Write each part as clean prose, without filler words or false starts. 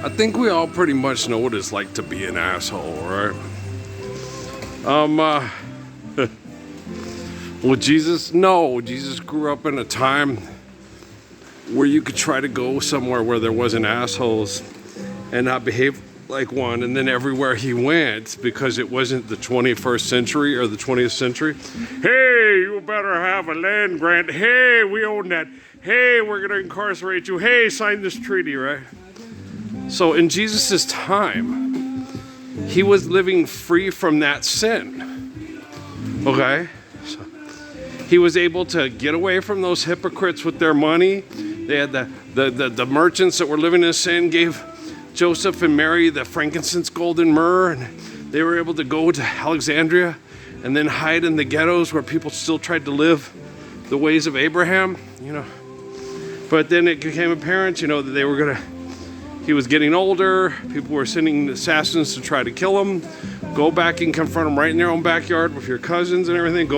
I think we all pretty much know what it's like to be an asshole, right? Well, Jesus grew up in a time where you could try to go somewhere where there wasn't assholes and not behave like one, and then everywhere he went, because it wasn't the 21st century or the 20th century, hey, you better have a land grant, hey, we own that, hey, we're gonna incarcerate you, hey, sign this treaty, right? So in Jesus' time, he was living free from that sin, okay? So he was able to get away from those hypocrites with their money. They had the merchants that were living in sin gave Joseph and Mary the frankincense, gold, and myrrh, and they were able to go to Alexandria and then hide in the ghettos where people still tried to live the ways of Abraham, you know. But then it became apparent, you know, that he was getting older, people were sending assassins to try to kill him. Go back and confront him right in their own backyard with your cousins and everything,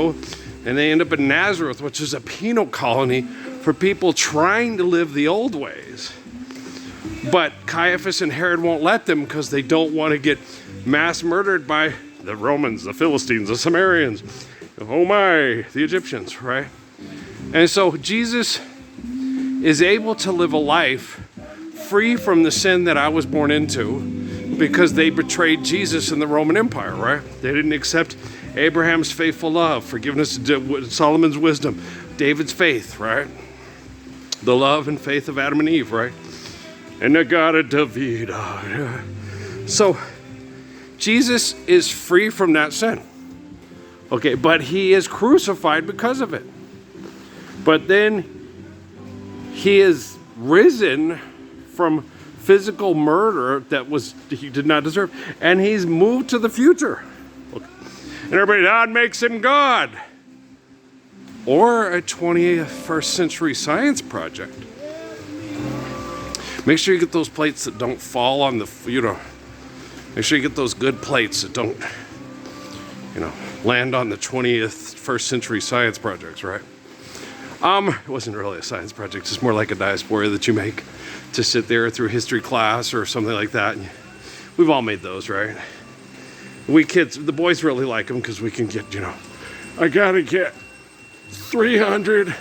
and they end up in Nazareth, which is a penal colony for people trying to live the old ways. But Caiaphas and Herod won't let them because they don't want to get mass murdered by the Romans, the Philistines, the Samaritans, oh my, the Egyptians, right? And so Jesus is able to live a life free from the sin that I was born into because they betrayed Jesus in the Roman Empire, right? They didn't accept Abraham's faithful love, forgiveness, Solomon's wisdom, David's faith, right? The love and faith of Adam and Eve, right? And the God of David. So Jesus is free from that sin. Okay, but he is crucified because of it. But then he is risen from physical murder he did not deserve. And he's moved to the future. Okay. And everybody, that makes him God. Or a 21st century science project. Make sure you get those plates that don't fall on the, make sure you get those good plates that don't, land on the 21st century science projects, right? It wasn't really a science project, it's more like a diaspora that you make to sit there through history class or something like that. We've all made those, right? We kids, the boys really like them because we can get, I gotta get 300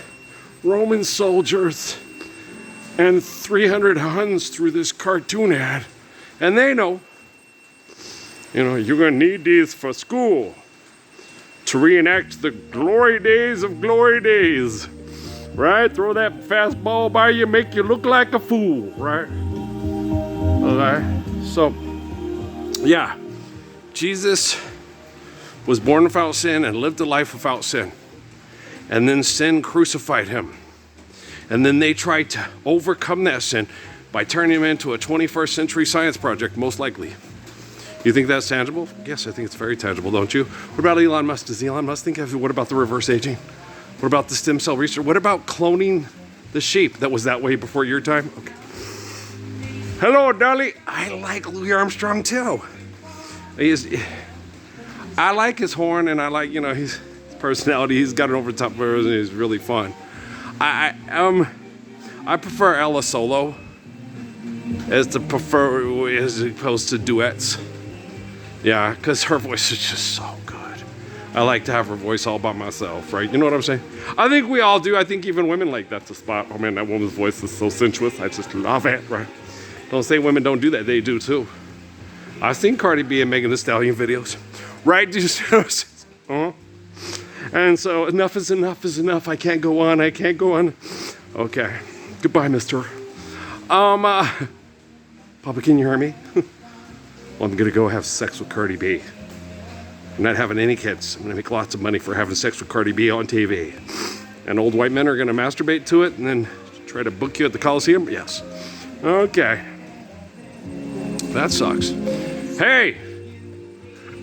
Roman soldiers and 300 Huns through this cartoon ad. And they know, you're gonna need these for school to reenact the glory days of glory days, right? Throw that fastball by you, make you look like a fool, right? Okay, so, yeah, Jesus was born without sin and lived a life without sin. And then sin crucified him. And then they tried to overcome that sin by turning him into a 21st century science project, most likely. You think that's tangible? Yes, I think it's very tangible, don't you? What about Elon Musk? Does Elon Musk think of it? What about the reverse aging? What about the stem cell research? What about cloning the sheep that was that way before your time? Okay. Hello, Dolly. I like Louis Armstrong too. I like his horn, and I like, his personality. He's got an over-the-top version. He's really fun. I prefer Ella solo as opposed to duets. Yeah, because her voice is just so good. I like to have her voice all by myself, right? You know what I'm saying? I think we all do. I think even women like that to spot. Oh man, that woman's voice is so sensuous. I just love it, right? Don't say women don't do that. They do too. I've seen Cardi B and Megan Thee Stallion videos, right? And so enough is enough. I can't go on. Okay. Goodbye, mister. Papa, can you hear me? Well, I'm gonna go have sex with Cardi B. I'm not having any kids. I'm gonna make lots of money for having sex with Cardi B on TV. And old white men are gonna masturbate to it and then try to book you at the Coliseum? Yes. Okay. That sucks. Hey!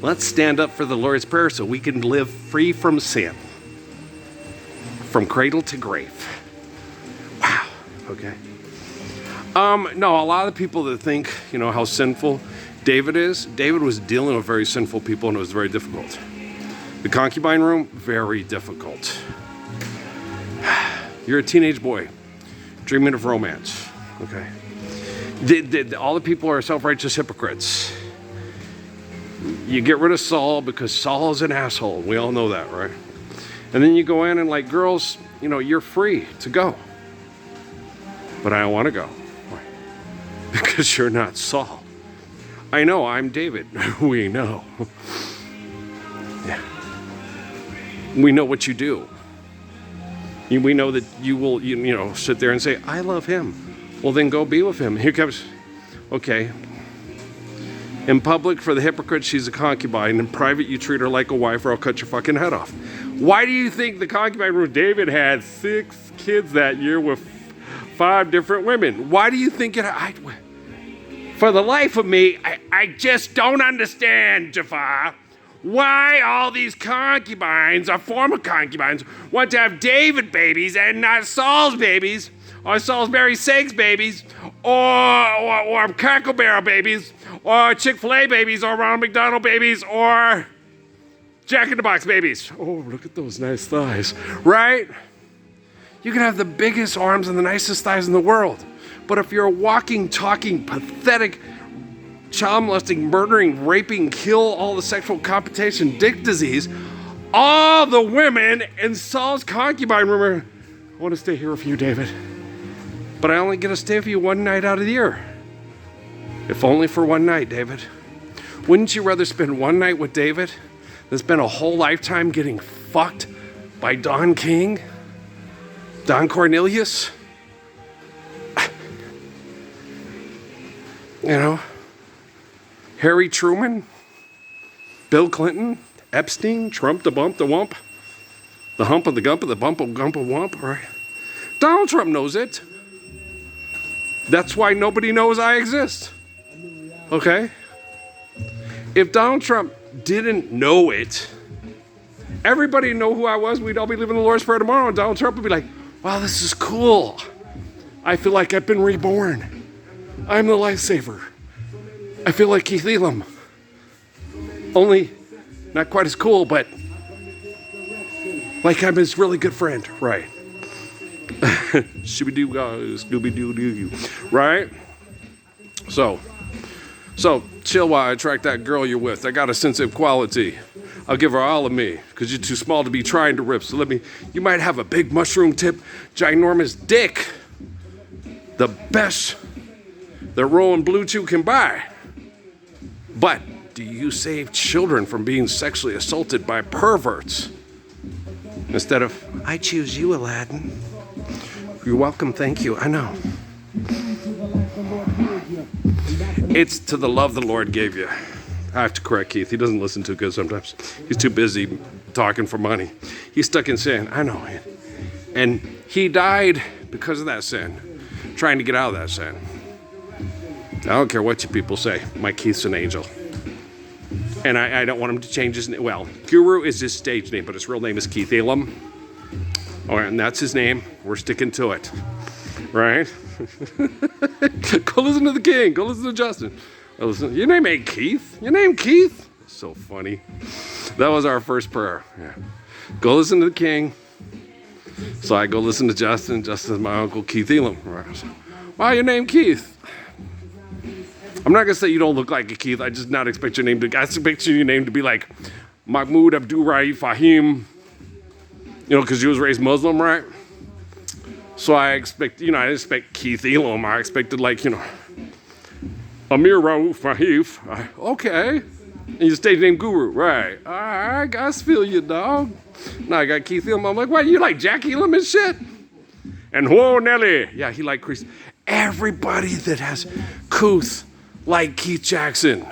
Let's stand up for the Lord's Prayer so we can live free from sin. From cradle to grave. Wow. Okay. No, a lot of the people that think, how sinful David was dealing with very sinful people, and it was very difficult. The concubine room, very difficult. You're a teenage boy dreaming of romance, okay? All the people are self-righteous hypocrites. You get rid of Saul because Saul is an asshole. We all know that, right? And then you go in and like, girls, you're free to go. But I don't want to go. Why? Because you're not Saul. I know, I'm David. We know. Yeah. We know what you do. We know that you will, sit there and say, I love him. Well, then go be with him. Here comes, okay. In public, for the hypocrite, she's a concubine. In private, you treat her like a wife or I'll cut your fucking head off. Why do you think the concubine where David had 6 kids that year with 5 different women? Why do you think it... for the life of me, I just don't understand, Jafar, why all these concubines, or former concubines, want to have David babies and not Saul's babies, or Salisbury Steaks babies, or Cracker Barrel babies, or Chick-fil-A babies, or Ronald McDonald babies, or Jack in the Box babies. Oh, look at those nice thighs, right? You can have the biggest arms and the nicest thighs in the world. But if you're a walking, talking, pathetic, child molesting, murdering, raping, kill, all the sexual competition, dick disease, all the women in Saul's concubine room, I want to stay here with you, David. But I only get to stay with you one night out of the year. If only for one night, David. Wouldn't you rather spend one night with David than spend a whole lifetime getting fucked by Don King? Don Cornelius? Harry Truman? Bill Clinton? Epstein? Trump the bump the wump? The hump of the gump of the bump of gump of wump, right? Donald Trump knows it. That's why nobody knows I exist. Okay? If Donald Trump didn't know it, everybody know who I was, we'd all be living the Lord's Prayer tomorrow, and Donald Trump would be like, wow, this is cool. I feel like I've been reborn. I'm the lifesaver. I feel like Keith Elam. Only not quite as cool, but like I'm his really good friend, right? Shooby-doo, Scooby-doo-doo, right? So chill while I attract that girl you're with. I got a sense of quality. I'll give her all of me, because you're too small to be trying to rip. So you might have a big mushroom tip, ginormous dick. The best that Rowan Blue Chew can buy. But do you save children from being sexually assaulted by perverts? Instead of, I choose you, Aladdin. You're welcome, thank you. I know. It's to the love the Lord gave you. I have to correct Keith. He doesn't listen too good sometimes. He's too busy talking for money. He's stuck in sin. I know. And he died because of that sin. Trying to get out of that sin. I don't care what you people say. My Keith's an angel. And I don't want him to change his name. Well, Guru is his stage name, but his real name is Keith Elam. All right, and that's his name. We're sticking to it. Right? Go listen to the King. Go listen to Justin. Your name ain't Keith. Your name Keith? So funny. That was our first prayer. Yeah. Go listen to the King. So I go listen to Justin. Justin's my uncle Keith Elam. Right. Wow, your name Keith. I'm not gonna say you don't look like a Keith. I just not expect your name to. I expect your name to be like Mahmoud Abdul Raif Fahim. Because you was raised Muslim, right? So I expect, I didn't expect Keith Elam. I expected Amir Rauf Mahif. Okay. And your stage name Guru, right? I feel you, dog. Now I got Keith Elam. I'm like, what? You like Jack Elam and shit? And whoa, Nelly. Yeah, he like Chris. Everybody that has couth like Keith Jackson.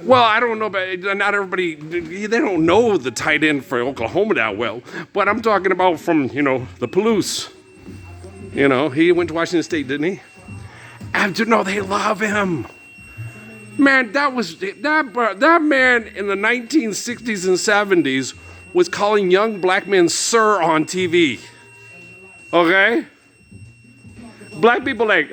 Well, I don't know, but not everybody, they don't know the tight end for Oklahoma that well. But I'm talking about from, the Palouse. He went to Washington State, didn't he? No, they love him. Man, that man in the 1960s and 70s was calling young black men sir on TV. Okay? Black people like...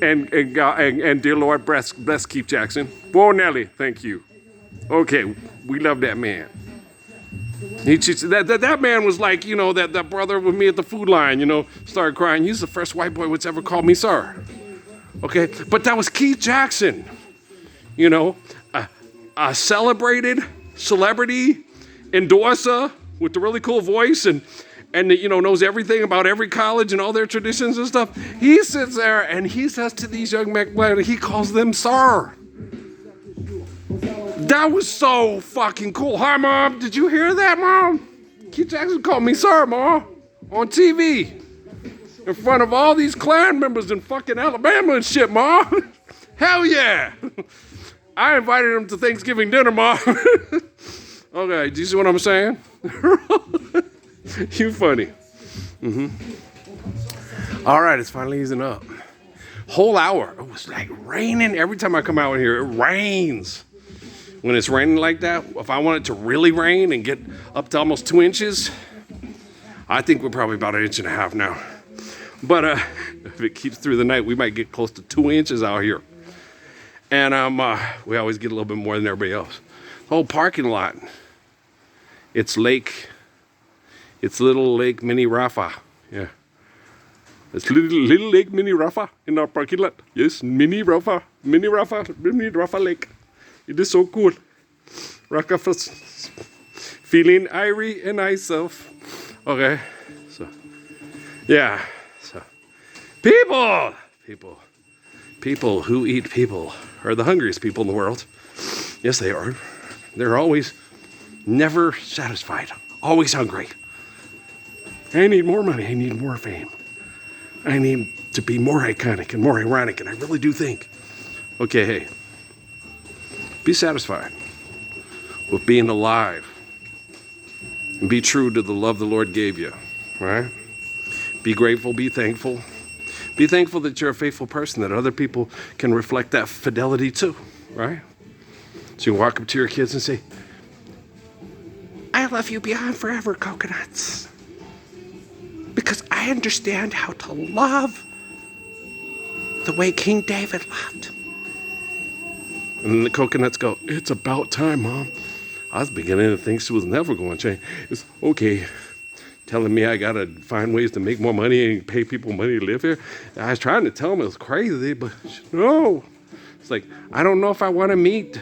And dear Lord, bless Keith Jackson. Whoa, Nelly, thank you. Okay, we love that man. That man was like, that brother with me at the Food Line, started crying. He's the first white boy that's ever called me sir. Okay, but that was Keith Jackson, a celebrated celebrity endorser with the really cool voice and knows everything about every college and all their traditions and stuff. He sits there and he says to these young men, he calls them sir. That was so fucking cool. Hi, Mom. Did you hear that, Mom? Keith Jackson called me sir, Mom, on TV in front of all these Klan members in fucking Alabama and shit, Mom. Hell yeah. I invited him to Thanksgiving dinner, Mom. Okay, do you see what I'm saying? You funny. All right, it's finally easing up. Whole hour. It was like raining. Every time I come out here, it rains. When it's raining like that, if I want it to really rain and get up to almost 2 inches, I think we're probably about 1.5 inches now. But if it keeps through the night, we might get close to 2 inches out here. And we always get a little bit more than everybody else. The whole parking lot, it's little Lake Mini Rafa. Yeah. It's little Lake Mini Rafa in our parking lot. Yes, Mini Rafa Lake. It is so cool. Rafa feeling airy and myself. Okay, so yeah, so people who eat people are the hungriest people in the world. Yes, they are. They're always never satisfied, always hungry. I need more money. I need more fame. I need to be more iconic and more ironic, and I really do think, okay, hey, be satisfied with being alive and be true to the love the Lord gave you, right? Be grateful, be thankful. Be thankful that you're a faithful person, that other people can reflect that fidelity too, right? So you walk up to your kids and say, I love you beyond forever, coconuts. Because I understand how to love the way King David loved. And then the coconuts go, it's about time, Mom. I was beginning to think she was never going to change. It's okay. Telling me I got to find ways to make more money and pay people money to live here. I was trying to tell him it was crazy, but no. It's like, I don't know if I want to meet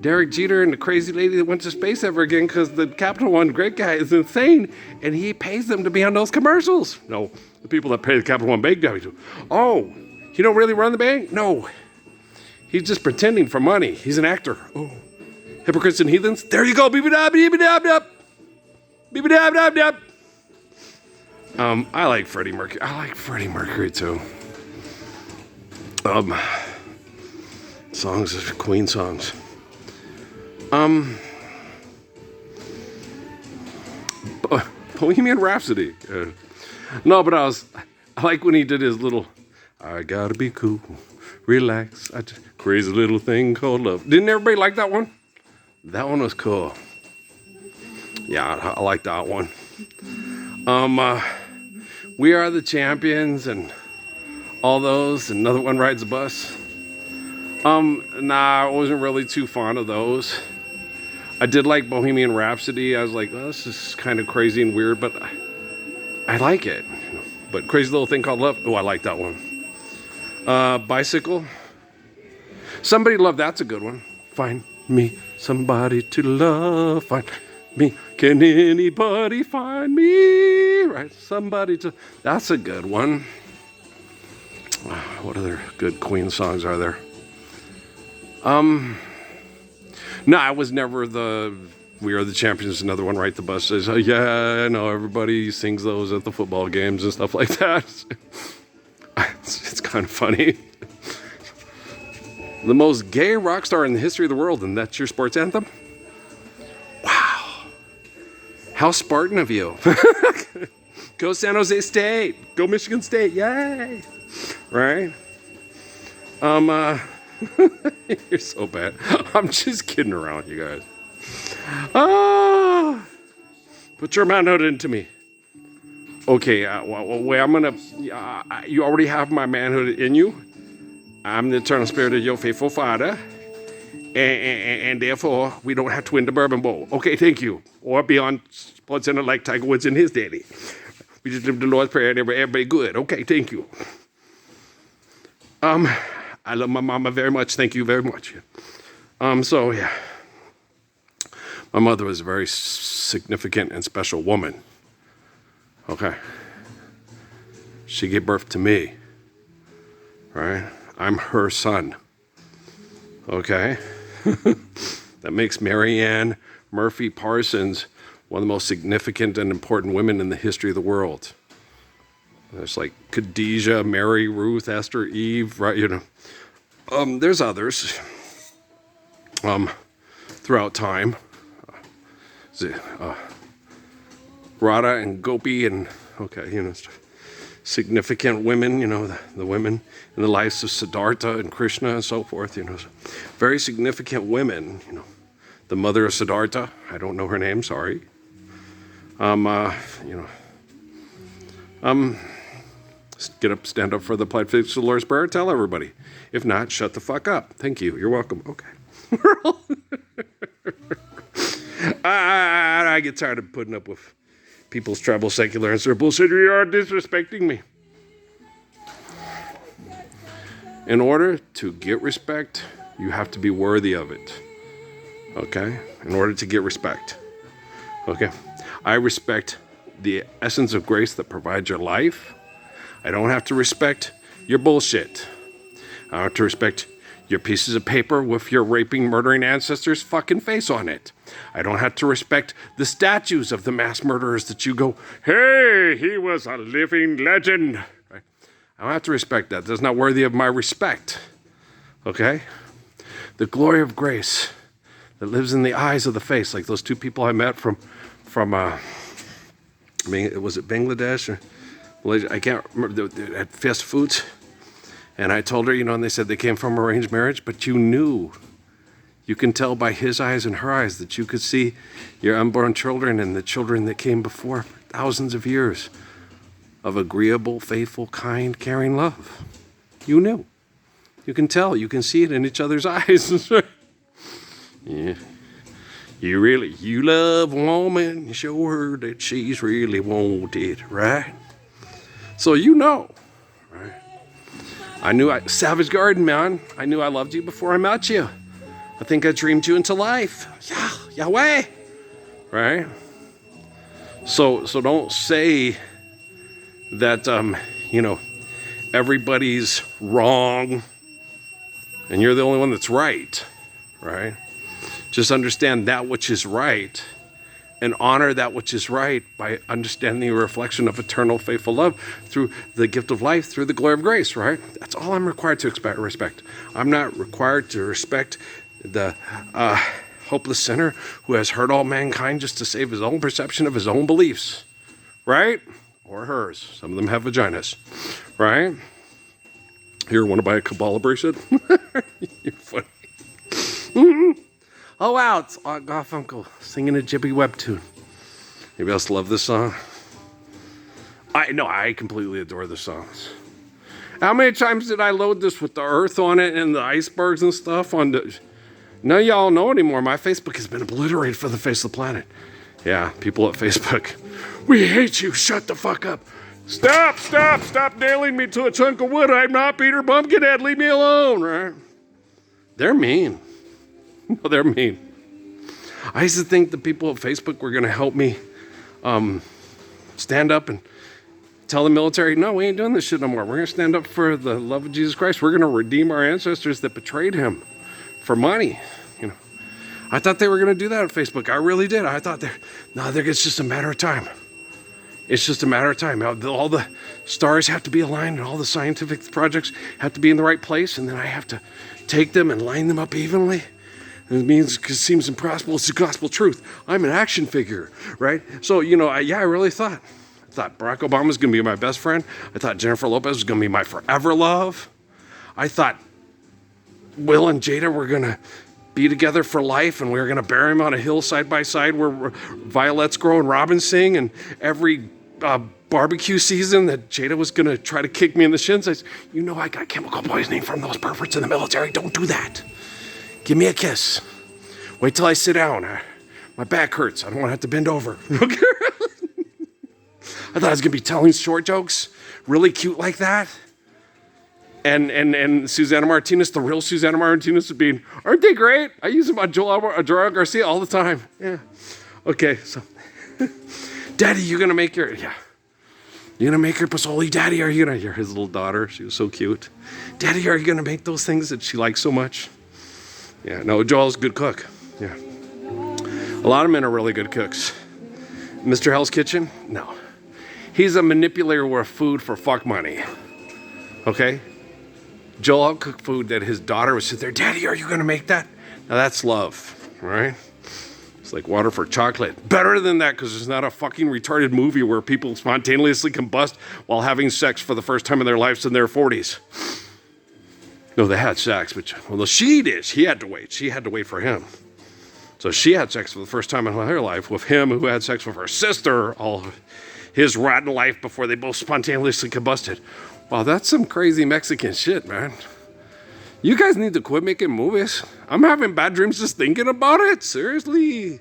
Derek Jeter and the crazy lady that went to space ever again because the Capital One great guy is insane and he pays them to be on those commercials. No, the people that pay the Capital One bank do. Oh, he don't really run the bank? No. He's just pretending for money. He's an actor. Oh, hypocrites and heathens. There you go. Beep-a-dab. I like Freddie Mercury. I like Freddie Mercury too. Songs, Queen songs. Bohemian Rhapsody. No, but I like when he did his little, I gotta be cool, relax, crazy little thing called love. Didn't everybody like that one? That one was cool. Yeah, I like that one. We Are the Champions and all those. Another One Rides the Bus. Nah, I wasn't really too fond of those. I did like Bohemian Rhapsody. I was like, oh, this is kind of crazy and weird, but I like it. But Crazy Little Thing Called Love, oh, I like that one. Bicycle. Somebody Love, that's a good one. Find me somebody to love. Find me. Can anybody find me? Right, somebody to. That's a good one. What other good Queen songs are there? No, I was never the We Are the Champions, Another One Right the Bus says, oh, yeah, I know, everybody sings those at the football games and stuff like that. It's kind of funny. The most gay rock star in the history of the world, and that's your sports anthem? Wow. How Spartan of you. Go San Jose State. Go Michigan State. Yay. Right? You're so bad. I'm just kidding around, you guys. Put your manhood into me. Okay, wait, I'm gonna. You already have my manhood in you. I'm the eternal spirit of your faithful Father, and therefore we don't have to win the Bourbon Bowl. Okay, thank you. Or be on SportsCenter like Tiger Woods and his daddy. We just live the Lord's Prayer and everybody good. Okay, thank you. I love my mama very much. Thank you very much. So yeah, my mother was a very significant and special woman. Okay. She gave birth to me, right? I'm her son, okay? That makes Mary Ann Murphy Parsons one of the most significant and important women in the history of the world. There's like Khadijah, Mary, Ruth, Esther, Eve, right? You know, there's others throughout time. Radha and Gopi and, okay, you know, significant women, you know, the women in the lives of Siddhartha and Krishna and so forth, you know, so very significant women, you know. The mother of Siddhartha, I don't know her name, sorry. You know, get up, stand up for the plight of the Lord's Prayer, tell everybody. If not, shut the fuck up. Thank you, you're welcome. Okay. I get tired of putting up with people's tribal secular and their bullshit. You are disrespecting me. In order to get respect, you have to be worthy of it. Okay? In order to get respect. Okay? I respect the essence of grace that provides your life. I don't have to respect your bullshit. I have to respect your pieces of paper with your raping, murdering ancestors' fucking face on it. I don't have to respect the statues of the mass murderers that you go, hey, he was a living legend. Right? I don't have to respect that. That's not worthy of my respect. Okay? The glory of grace that lives in the eyes of the face, like those two people I met from I mean, was it Bangladesh or Malaysia? I can't remember. At fast foods. And I told her, you know, and they said they came from arranged marriage, but you knew. You can tell by his eyes and her eyes that you could see your unborn children and the children that came before for thousands of years of agreeable, faithful, kind, caring love. You knew. You can tell. You can see it in each other's eyes. Yeah. You love a woman, show her that she's really wanted, right? So you know, right? I knew Savage Garden, man. I knew I loved you before I met you. I think I dreamed you into life. Yeah, Yahweh. Right? So don't say that, you know, everybody's wrong and you're the only one that's right. Right? Just understand that which is right and honor that which is right by understanding the reflection of eternal faithful love through the gift of life, through the glory of grace, right? That's all I'm required to respect. I'm not required to respect the hopeless sinner who has hurt all mankind just to save his own perception of his own beliefs, right? Or hers. Some of them have vaginas, right? Here, want to buy a Kabbalah bracelet? You're funny. Mm-hmm. Oh wow, it's Art Garfunkel singing a Jibby Webb tune. Anybody else love this song? I completely adore the songs. How many times did I load this with the earth on it and the icebergs and stuff on the... None of y'all know anymore. My Facebook has been obliterated from the face of the planet. Yeah, people at Facebook. We hate you. Shut the fuck up. Stop nailing me to a chunk of wood. I'm not Peter Pumpkinhead. Leave me alone, right? They're mean. No, they're mean. I used to think the people at Facebook were going to help me stand up and tell the military, no, we ain't doing this shit no more. We're going to stand up for the love of Jesus Christ. We're going to redeem our ancestors that betrayed him for money. You know, I thought they were going to do that on Facebook. I really did. I thought it's just a matter of time. It's just a matter of time. All the stars have to be aligned and all the scientific projects have to be in the right place. And then I have to take them and line them up evenly. And it means it seems impossible. It's the gospel truth. I'm an action figure, right? So, you know, I really thought Barack Obama was going to be my best friend. I thought Jennifer Lopez was going to be my forever love. I thought Will and Jada were going to be together for life and we were going to bury them on a hill side by side where violets grow and robins sing. And every barbecue season that Jada was going to try to kick me in the shins, I said, you know, I got chemical poisoning from those perverts in the military. Don't do that. Give me a kiss. Wait till I sit down. My back hurts. I don't want to have to bend over. Okay. I thought I was going to be telling short jokes, really cute like that. And Susana Martinez, the real Susana Martinez, would be, aren't they great? I use them on Joel Garcia all the time. Yeah. Okay, so, Daddy, you going to make your, yeah. You gonna make her pozole, Daddy? Are you gonna? You're his little daughter. She was so cute. Daddy, are you gonna make those things that she likes so much? Yeah, no, Joel's a good cook. Yeah. A lot of men are really good cooks. Mr. Hell's Kitchen? No. He's a manipulator with food for fuck money. Okay? Joel will cook food that his daughter would sit there, Daddy, are you gonna make that? Now that's love, right? It's like water for chocolate. Better than that, because it's not a fucking retarded movie where people spontaneously combust while having sex for the first time in their lives in their 40s. No, they had sex, but, well, she did. She had to wait. She had to wait for him. So she had sex for the first time in her life with him who had sex with her sister all his rotten life before they both spontaneously combusted. Wow, that's some crazy Mexican shit, man. You guys need to quit making movies. I'm having bad dreams just thinking about it. Seriously.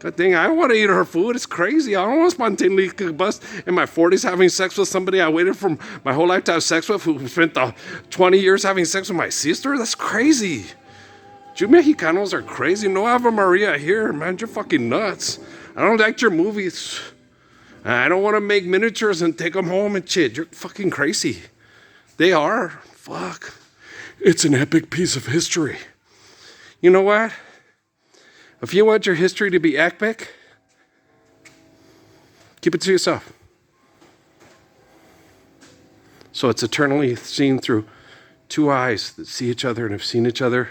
God dang, I want to eat her food. It's crazy. I don't want to spontaneously combust in my 40s having sex with somebody I waited for my whole life to have sex with, who spent 20 years having sex with my sister. That's crazy. You Mexicanos are crazy. No Ave Maria here, man. You're fucking nuts. I don't like your movies. I don't want to make miniatures and take them home and shit. You're fucking crazy. They are. Fuck. It's an epic piece of history. You know what? If you want your history to be epic, keep it to yourself. So it's eternally seen through two eyes that see each other and have seen each other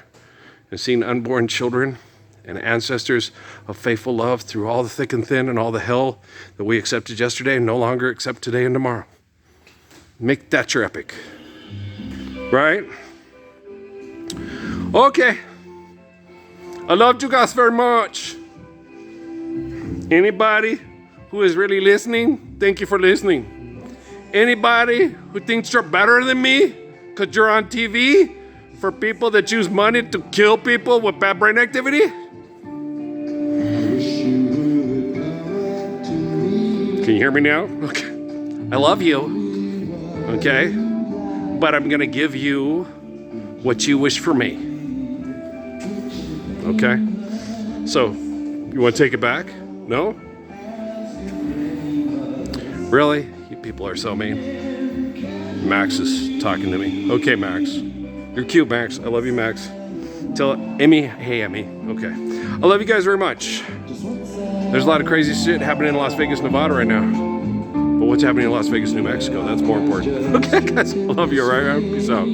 and seen unborn children and ancestors of faithful love through all the thick and thin and all the hell that we accepted yesterday and no longer accept today and tomorrow. Make that your epic. Right? Okay. I loved you guys very much. Anybody who is really listening, thank you for listening. Anybody who thinks you're better than me because you're on TV for people that use money to kill people with bad brain activity? Can you hear me now? Okay. I love you. Okay? But I'm going to give you what you wish for me. Okay? So, you want to take it back? No? Really? You people are so mean. Max is talking to me. Okay, Max. You're cute, Max. I love you, Max. Tell Emmy, hey, Emmy. Okay. I love you guys very much. There's a lot of crazy shit happening in Las Vegas, Nevada right now. But what's happening in Las Vegas, New Mexico? That's more important. Okay, guys. I love you, all right? Peace out.